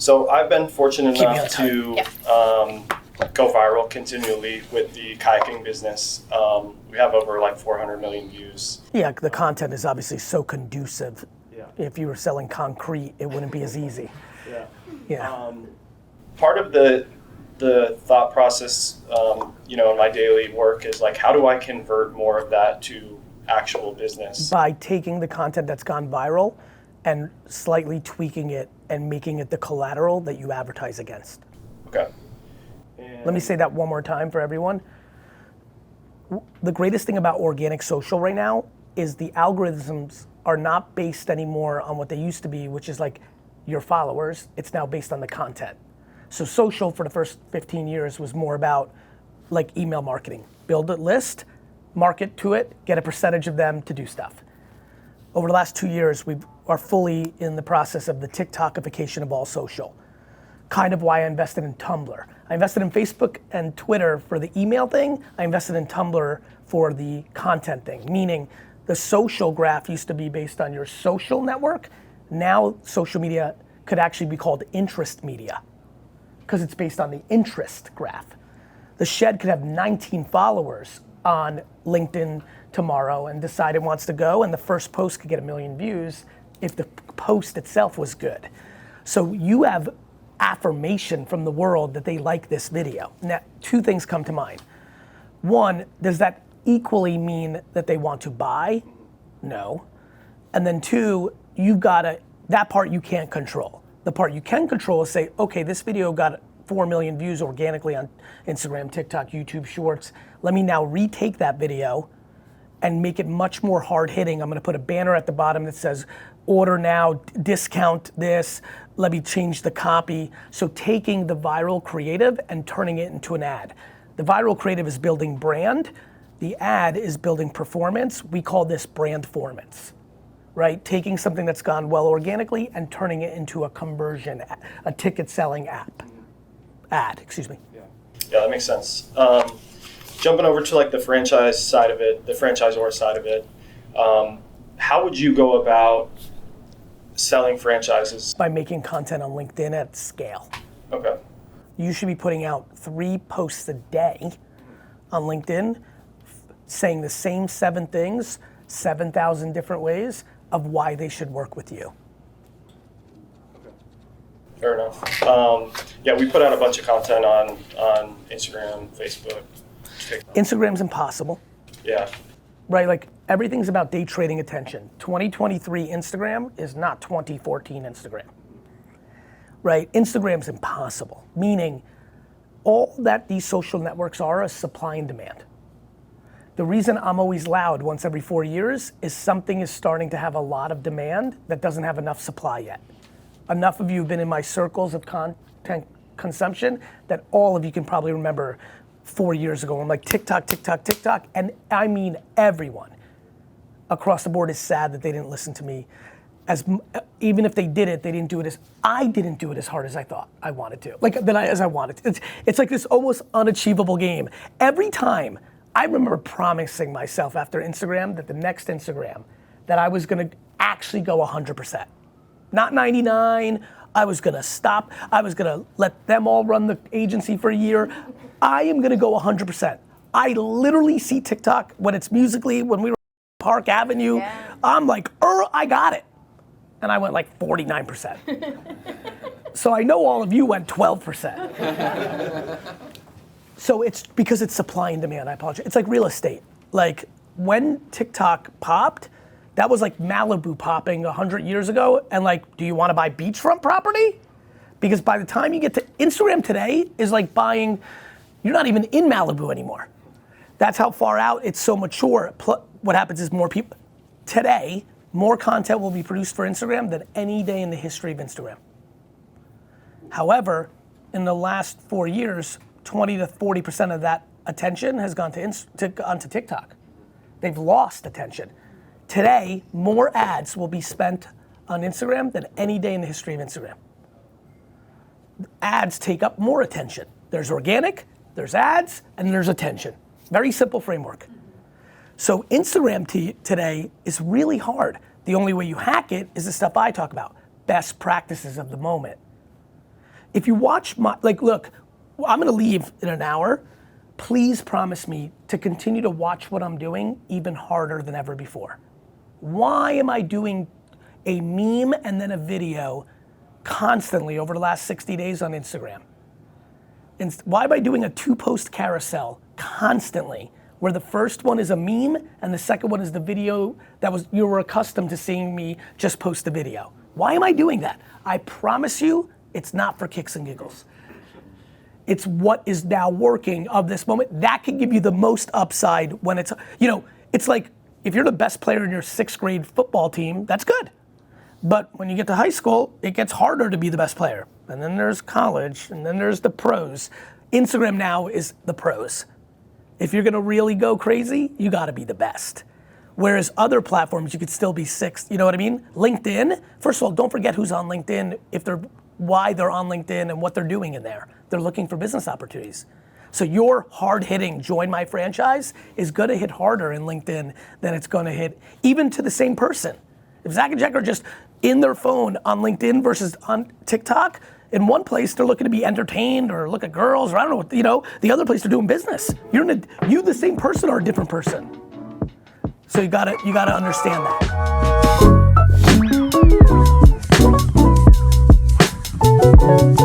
So I've been fortunate enough to go viral continually with the kayaking business. We have over like 400 million views. Yeah, the content is obviously so conducive. Yeah. If you were selling concrete, it wouldn't be as easy. Yeah. Part of the thought process, in my daily work is like, how do I convert more of that to actual business? By taking the content that's gone viral and slightly tweaking it and making it the collateral that you advertise against. Okay. Let me say that one more time for everyone. The greatest thing about organic social right now is the algorithms are not based anymore on what they used to be, which is like your followers. It's now based on the content. So social for the first 15 years was more about like email marketing. Build a list, market to it, get a percentage of them to do stuff. Over the last 2 years, we are fully in the process of the TikTokification of all social. Kind of why I invested in Tumblr. I invested in Facebook and Twitter for the email thing. I invested in Tumblr for the content thing, meaning the social graph used to be based on your social network. Now social media could actually be called interest media because it's based on the interest graph. The Shed could have 19 followers on LinkedIn tomorrow and decide it wants to go, and the first post could get 1 million views if the post itself was good. So you have affirmation from the world that they like this video. Now, 2 things come to mind. One, does that equally mean that they want to buy? No. And then 2, that part you can't control. The part you can control is say, okay, this video got 4 million views organically on Instagram, TikTok, YouTube Shorts. Let me now retake that video and make it much more hard hitting. I'm gonna put a banner at the bottom that says, order now, discount this, let me change the copy. So taking the viral creative and turning it into an ad. The viral creative is building brand, the ad is building performance. We call this brandformance, right? Taking something that's gone well organically and turning it into a conversion, a ticket selling ad, excuse me. Yeah, that makes sense. Jumping over to like the franchise side of it, the franchisor side of it, how would you go about selling franchises? By making content on LinkedIn at scale. Okay. You should be putting out 3 posts a day on LinkedIn saying the same 7 things, 7,000 different ways of why they should work with you. Okay. Fair enough. We put out a bunch of content on Instagram, Facebook, TikTok. Instagram's impossible. Yeah. Right, like everything's about day trading attention. 2023 Instagram is not 2014 Instagram. Right, Instagram's impossible, meaning all that these social networks are is supply and demand. The reason I'm always loud once every 4 years is something is starting to have a lot of demand that doesn't have enough supply yet. Enough of you have been in my circles of content consumption that all of you can probably remember 4 years ago. I'm like TikTok, and I mean everyone across the board is sad that they didn't listen to me. Even if they did it, they didn't do it I didn't do it as hard as I thought I wanted to. As I wanted to. It's like this almost unachievable game. Every time, I remember promising myself after Instagram that the next Instagram, that I was gonna actually go 100%. Not 99, I was gonna stop. I was gonna let them all run the agency for a year. I am gonna go 100%. I literally see TikTok when it's Musically, when we were on Park Avenue, I'm like, I got it. And I went like 49%. So I know all of you went 12%. So it's because it's supply and demand, I apologize. It's like real estate. Like when TikTok popped, that was like Malibu popping 100 years ago, and like, do you wanna buy beachfront property? Because by the time you get to Instagram today is like buying, you're not even in Malibu anymore. That's how far out, it's so mature. What happens is more people, today, more content will be produced for Instagram than any day in the history of Instagram. However, in the last 4 years, 20 to 40% of that attention has gone onto TikTok. They've lost attention. Today, more ads will be spent on Instagram than any day in the history of Instagram. Ads take up more attention. There's organic, there's ads, and there's attention. Very simple framework. So Instagram today is really hard. The only way you hack it is the stuff I talk about. Best practices of the moment. if you watch my, like, look, I'm gonna leave in an hour. Please promise me to continue to watch what I'm doing even harder than ever before. Why am I doing a meme and then a video constantly over the last 60 days on Instagram? And why am I doing a 2-post carousel constantly, where the first one is a meme and the second one is the video that you were accustomed to seeing me just post a video? Why am I doing that? I promise you, it's not for kicks and giggles. It's what is now working of this moment. That can give you the most upside when it's, it's like, if you're the best player in your 6th grade football team, that's good. But when you get to high school, it gets harder to be the best player. And then there's college, and then there's the pros. Instagram now is the pros. If you're gonna really go crazy, you gotta be the best. Whereas other platforms, you could still be 6th, you know what I mean? LinkedIn, first of all, don't forget who's on LinkedIn, why they're on LinkedIn and what they're doing in there. They're looking for business opportunities. So your hard-hitting join my franchise is gonna hit harder in LinkedIn than it's gonna hit even to the same person. If Zach and Jack are just in their phone on LinkedIn versus on TikTok, in one place they're looking to be entertained or look at girls or I don't know what, the other place they're doing business. You the same person or a different person. So you gotta understand that.